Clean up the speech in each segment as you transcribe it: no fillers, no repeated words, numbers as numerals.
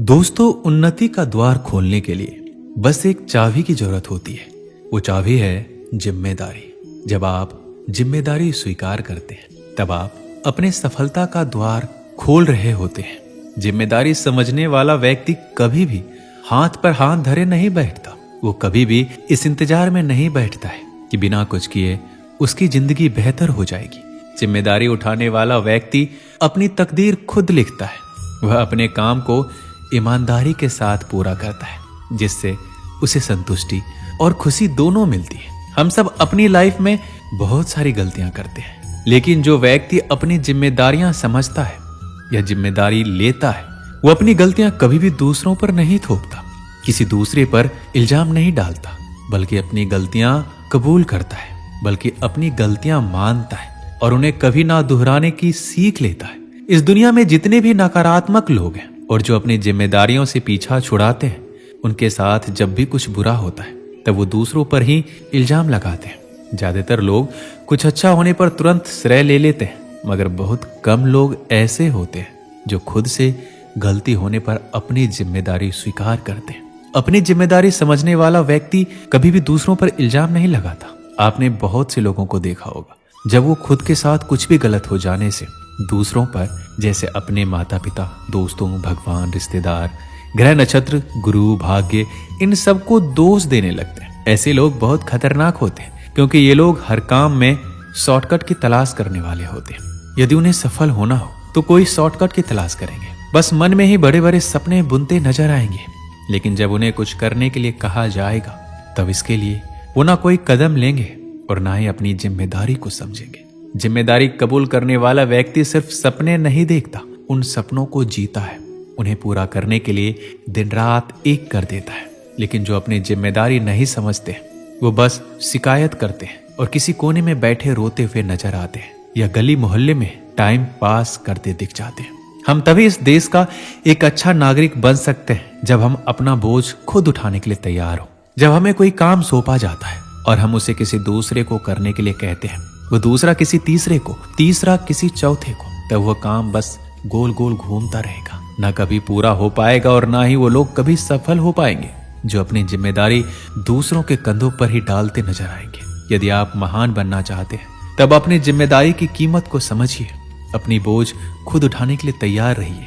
दोस्तों, उन्नति का द्वार खोलने के लिए बस एक चाबी की जरूरत होती है। वो चाबी है जिम्मेदारी। जब आप जिम्मेदारी स्वीकार करते हैं तब आप अपने सफलता का द्वार खोल रहे होते हैं। जिम्मेदारी समझने वाला व्यक्ति कभी भी हाथ पर हाथ धरे नहीं बैठता। वो कभी भी इस इंतजार में नहीं बैठता है कि बिना कुछ किए उसकी जिंदगी बेहतर हो जाएगी। जिम्मेदारी उठाने वाला व्यक्ति अपनी तकदीर खुद लिखता है। वह अपने काम को ईमानदारी के साथ पूरा करता है, जिससे उसे संतुष्टि और खुशी दोनों मिलती है। हम सब अपनी लाइफ में बहुत सारी गलतियां करते हैं, लेकिन जो व्यक्ति अपनी जिम्मेदारियां समझता है या जिम्मेदारी लेता है, वो अपनी गलतियां कभी भी दूसरों पर नहीं थोपता, किसी दूसरे पर इल्जाम नहीं डालता, बल्कि अपनी गलतियां कबूल करता है, बल्कि अपनी गलतियां मानता है और उन्हें कभी ना दोहराने की सीख लेता है। इस दुनिया में जितने भी नकारात्मक लोग हैं और जो अपनी जिम्मेदारियों से पीछा छुड़ाते हैं, उनके साथ जब भी कुछ बुरा होता है तब वो दूसरों पर ही इल्जाम लगाते हैं। ज्यादातर लोग कुछ अच्छा होने पर तुरंत श्रेय ले लेते हैं, मगर बहुत कम लोग ऐसे होते हैं जो खुद से गलती होने पर अपनी जिम्मेदारी स्वीकार करते हैं। अपनी जिम्मेदारी समझने वाला व्यक्ति कभी भी दूसरों पर इल्जाम नहीं लगाता। आपने बहुत से लोगों को देखा होगा, जब वो खुद के साथ कुछ भी गलत हो जाने से दूसरों पर, जैसे अपने माता पिता, दोस्तों, भगवान, रिश्तेदार, ग्रह नक्षत्र, गुरु, भाग्य, इन सबको दोष देने लगते हैं। ऐसे लोग बहुत खतरनाक होते हैं, क्योंकि ये लोग हर काम में शॉर्टकट की तलाश करने वाले होते हैं। यदि उन्हें सफल होना हो तो कोई शॉर्टकट की तलाश करेंगे, बस मन में ही बड़े बड़े सपने बुनते नजर आएंगे। लेकिन जब उन्हें कुछ करने के लिए कहा जाएगा तब इसके लिए वो ना कोई कदम लेंगे और ना ही अपनी जिम्मेदारी को समझेंगे। जिम्मेदारी कबूल करने वाला व्यक्ति सिर्फ सपने नहीं देखता, उन सपनों को जीता है। उन्हें पूरा करने के लिए दिन रात एक कर देता है। लेकिन जो अपनी जिम्मेदारी नहीं समझते, वो बस शिकायत करते हैं और किसी कोने में बैठे रोते हुए नजर आते हैं या गली मोहल्ले में टाइम पास करते दिख जाते हैं। हम तभी इस देश का एक अच्छा नागरिक बन सकते हैं जब हम अपना बोझ खुद उठाने के लिए तैयार हो। जब हमें कोई काम सौंपा जाता है और हम उसे किसी दूसरे को करने के लिए कहते हैं, वो दूसरा किसी तीसरे को, तीसरा किसी चौथे को, तब वह काम बस गोल गोल घूमता रहेगा, ना कभी पूरा हो पाएगा और ना ही वो लोग कभी सफल हो पाएंगे जो अपनी जिम्मेदारी दूसरों के कंधों पर ही डालते नजर आएंगे। यदि आप महान बनना चाहते हैं तब अपनी जिम्मेदारी की कीमत को समझिए। अपनी बोझ खुद उठाने के लिए तैयार रहिए,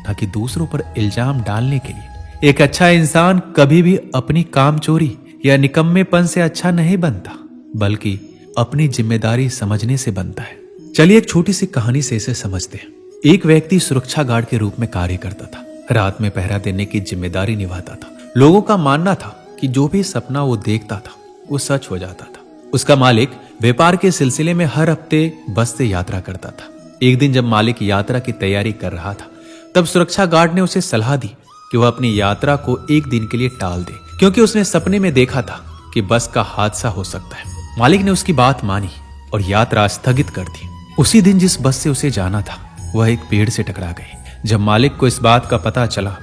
ताकि दूसरों पर इल्जाम डालने के लिए। एक अच्छा इंसान कभी भी अपनी कामचोरी या निकम्मेपन से अच्छा नहीं बनता, बल्कि अपनी जिम्मेदारी समझने से बनता है। चलिए एक छोटी सी कहानी से इसे समझते हैं। एक व्यक्ति सुरक्षा गार्ड के रूप में कार्य करता था। रात में पहरा देने की जिम्मेदारी निभाता था। लोगों का मानना था कि जो भी सपना वो देखता था वो सच हो जाता था। उसका मालिक व्यापार के सिलसिले में हर हफ्ते बस से यात्रा करता था। एक दिन जब मालिक यात्रा की तैयारी कर रहा था, तब सुरक्षा गार्ड ने उसे सलाह दी कि वह अपनी यात्रा को एक दिन के लिए टाल दे, क्योंकि उसने सपने में देखा था कि बस का हादसा हो सकता है। मालिक ने उसकी बात मानी और यात्रा स्थगित कर दी। उसी दिन जिस बस से उसे जाना था, वह एक पेड़ से टकरा गई। जब मालिक को इस बात का पता चला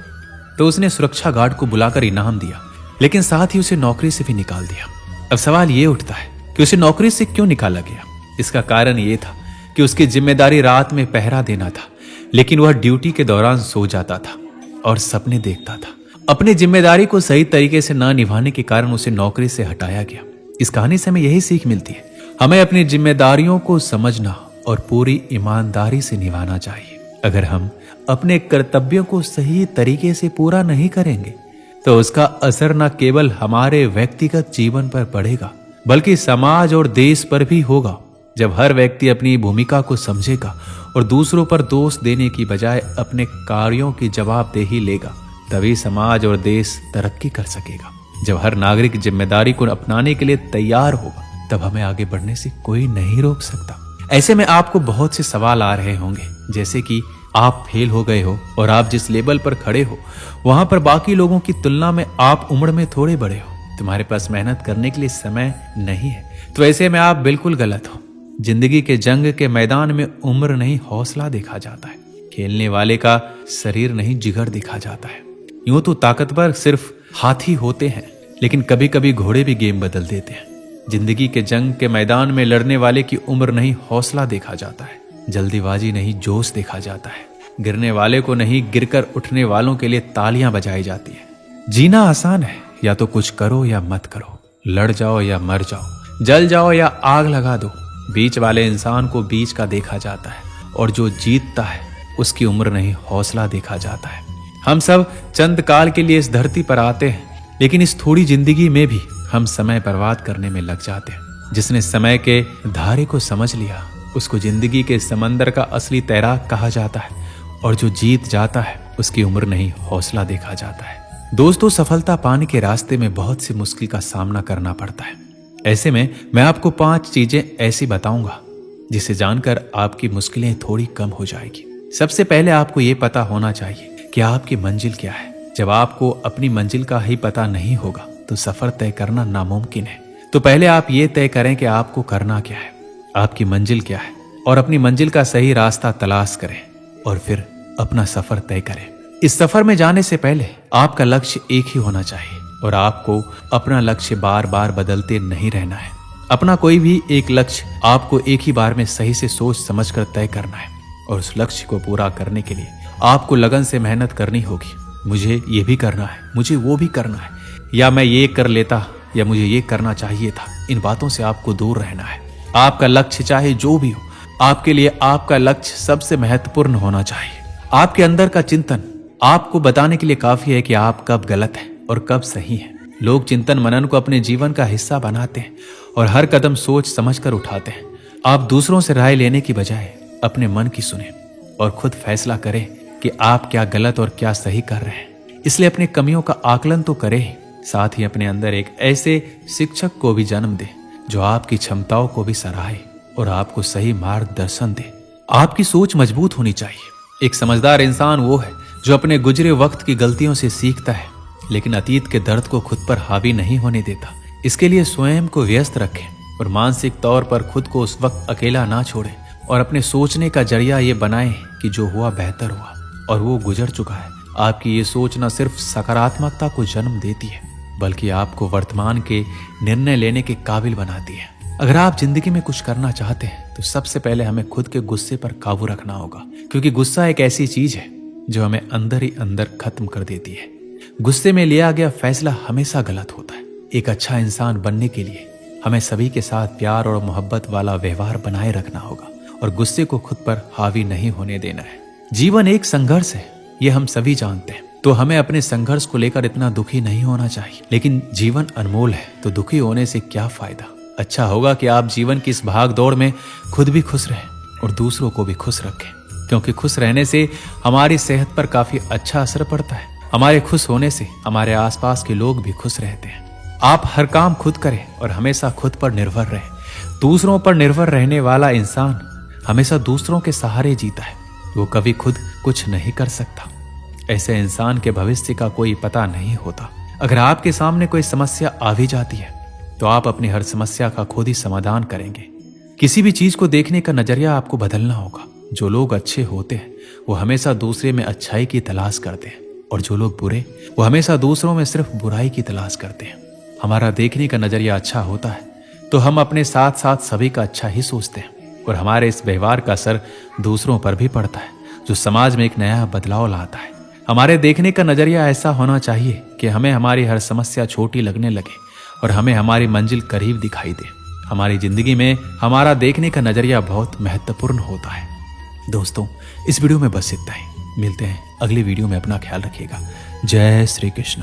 तो उसने सुरक्षा गार्ड को बुलाकर इनाम दिया, लेकिन साथ ही उसे नौकरी से भी निकाल दिया। अब सवाल ये उठता है कि उसे नौकरी से क्यों निकाला गया। इसका कारण ये था कि उसकी जिम्मेदारी रात में पहरा देना था, लेकिन वह ड्यूटी के दौरान सो जाता था और सपने देखता था। अपनी जिम्मेदारी को सही तरीके से ना निभाने के कारण उसे नौकरी से हटाया गया। इस कहानी से हमें यही सीख मिलती है, हमें अपनी जिम्मेदारियों को समझना और पूरी ईमानदारी से निभाना चाहिए। अगर हम अपने कर्तव्यों को सही तरीके से पूरा नहीं करेंगे तो उसका असर न केवल हमारे व्यक्तिगत जीवन पर पड़ेगा, बल्कि समाज और देश पर भी होगा। जब हर व्यक्ति अपनी भूमिका को समझेगा और दूसरों पर दोष देने की बजाय अपने कार्यों की जवाबदेही लेगा, तभी समाज और देश तरक्की कर सकेगा। जब हर नागरिक जिम्मेदारी को अपनाने के लिए तैयार होगा, तब हमें आगे बढ़ने से कोई नहीं रोक सकता। ऐसे में आपको बहुत से सवाल आ रहे होंगे, जैसे कि आप फेल हो गए हो और आप जिस लेवल पर खड़े हो वहां पर बाकी लोगों की तुलना में आप उम्र में थोड़े बड़े हो, तुम्हारे पास मेहनत करने के लिए समय नहीं है। तो ऐसे में आप बिल्कुल गलत हो। जिंदगी के जंग के मैदान में उम्र नहीं, हौसला देखा जाता है। खेलने वाले का शरीर नहीं, जिगर देखा जाता है। यूं तो ताकतवर सिर्फ हाथी होते हैं, लेकिन कभी कभी घोड़े भी गेम बदल देते हैं। जिंदगी के जंग के मैदान में लड़ने वाले की उम्र नहीं, हौसला देखा जाता है। जल्दीबाजी नहीं, जोश देखा जाता है। गिरने वाले को नहीं, गिरकर उठने वालों के लिए तालियां बजाई जाती है। जीना आसान है, या तो कुछ करो या मत करो, लड़ जाओ या मर जाओ, जल जाओ या आग लगा दो। बीच वाले इंसान को बीच का देखा जाता है, और जो जीतता है उसकी उम्र नहीं, हौसला देखा जाता है। हम सब चंद काल के लिए इस धरती पर आते हैं, लेकिन इस थोड़ी जिंदगी में भी हम समय बर्बाद करने में लग जाते हैं। जिसने समय के धारे को समझ लिया उसको जिंदगी के समंदर का असली तैराक कहा जाता है, और जो जीत जाता है उसकी उम्र नहीं, हौसला देखा जाता है। दोस्तों, सफलता पाने के रास्ते में बहुत सी मुश्किल का सामना करना पड़ता है। ऐसे में मैं आपको 5 चीजें ऐसी बताऊंगा जिसे जानकर आपकी मुश्किलें थोड़ी कम हो जाएगी। सबसे पहले आपको ये पता होना चाहिए कि आपकी मंजिल क्या है। जब आपको अपनी मंजिल का ही पता नहीं होगा तो सफर तय करना नामुमकिन है। तो पहले आप ये तय करें कि आपको करना क्या है, आपकी मंजिल क्या है, और अपनी मंजिल का सही रास्ता तलाश करें, और फिर अपना सफर तय करें। इस सफर में जाने से पहले आपका लक्ष्य एक ही होना चाहिए, और आपको अपना लक्ष्य बार बार बदलते नहीं रहना है। अपना कोई भी एक लक्ष्य आपको एक ही बार में सही से सोच समझकर तय करना है, और उस लक्ष्य को पूरा करने के लिए आपको लगन से मेहनत करनी होगी। मुझे ये भी करना है, मुझे वो भी करना है, या मैं ये कर लेता, या मुझे ये करना चाहिए था। इन बातों से आपको दूर रहना है। आपका लक्ष्य चाहे जो भी हो, आपके लिए आपका लक्ष्य सबसे महत्वपूर्ण होना चाहिए। आपके अंदर का चिंतन आपको बताने के लिए काफी है कि आप कब गलत हैं और कब सही हैं। लोग चिंतन मनन को अपने जीवन का हिस्सा बनाते हैं और हर कदम सोच समझकर उठाते हैं। आप दूसरों से राय लेने की बजाय अपने मन की सुने और खुद फैसला करें कि आप क्या गलत और क्या सही कर रहे हैं। इसलिए अपनी कमियों का आकलन तो करें, साथ ही अपने अंदर एक ऐसे शिक्षक को भी जन्म दे जो आपकी क्षमताओं को भी सराहे और आपको सही मार्गदर्शन दे। आपकी सोच मजबूत होनी चाहिए। एक समझदार इंसान वो है जो अपने गुजरे वक्त की गलतियों से सीखता है, लेकिन अतीत के दर्द को खुद पर हावी नहीं होने देता। इसके लिए स्वयं को व्यस्त रखें और मानसिक तौर पर खुद को उस वक्त अकेला ना छोड़ें, और अपने सोचने का जरिया ये बनाएं कि जो हुआ बेहतर हुआ और वो गुजर चुका है। आपकी ये सोच न सिर्फ सकारात्मकता को जन्म देती है, बल्कि आपको वर्तमान के निर्णय लेने के काबिल बनाती है। अगर आप जिंदगी में कुछ करना चाहते हैं तो सबसे पहले हमें खुद के गुस्से पर काबू रखना होगा, क्योंकि गुस्सा एक ऐसी चीज है जो हमें अंदर ही अंदर खत्म कर देती है। गुस्से में लिया गया फैसला हमेशा गलत होता है। एक अच्छा इंसान बनने के लिए हमें सभी के साथ प्यार और मोहब्बत वाला व्यवहार बनाए रखना होगा और गुस्से को खुद पर हावी नहीं होने देना है। जीवन एक संघर्ष है, ये हम सभी जानते हैं, तो हमें अपने संघर्ष को लेकर इतना दुखी नहीं होना चाहिए। लेकिन जीवन अनमोल है, तो दुखी होने से क्या फायदा। अच्छा होगा कि आप जीवन की इस भाग दौड़ में खुद भी खुश रहें और दूसरों को भी खुश रखें, क्योंकि खुश रहने से हमारी सेहत पर काफी अच्छा असर पड़ता है। हमारे खुश होने से हमारे आसपास के लोग भी खुश रहते हैं। आप हर काम खुद करें और हमेशा खुद पर निर्भर रहें। दूसरों पर निर्भर रहने वाला इंसान हमेशा दूसरों के सहारे जीता है, वो कभी खुद कुछ नहीं कर सकता। ऐसे इंसान के भविष्य का कोई पता नहीं होता। अगर आपके सामने कोई समस्या आ भी जाती है तो आप अपनी हर समस्या का खुद ही समाधान करेंगे। किसी भी चीज को देखने का नजरिया आपको बदलना होगा। जो लोग अच्छे होते हैं वो हमेशा दूसरे में अच्छाई की तलाश करते हैं, और जो लोग बुरे वो हमेशा दूसरों में सिर्फ बुराई की तलाश करते हैं। हमारा देखने का नजरिया अच्छा होता है तो हम अपने साथ साथ सभी का अच्छा ही सोचते हैं, और हमारे इस व्यवहार का असर दूसरों पर भी पड़ता है, जो समाज में एक नया बदलाव लाता है। हमारे देखने का नजरिया ऐसा होना चाहिए कि हमें हमारी हर समस्या छोटी लगने लगे और हमें हमारी मंजिल करीब दिखाई दे। हमारी जिंदगी में हमारा देखने का नजरिया बहुत महत्वपूर्ण होता है। दोस्तों, इस वीडियो में बस इतना ही। मिलते हैं अगली वीडियो में। अपना ख्याल रखिएगा। जय श्री कृष्ण।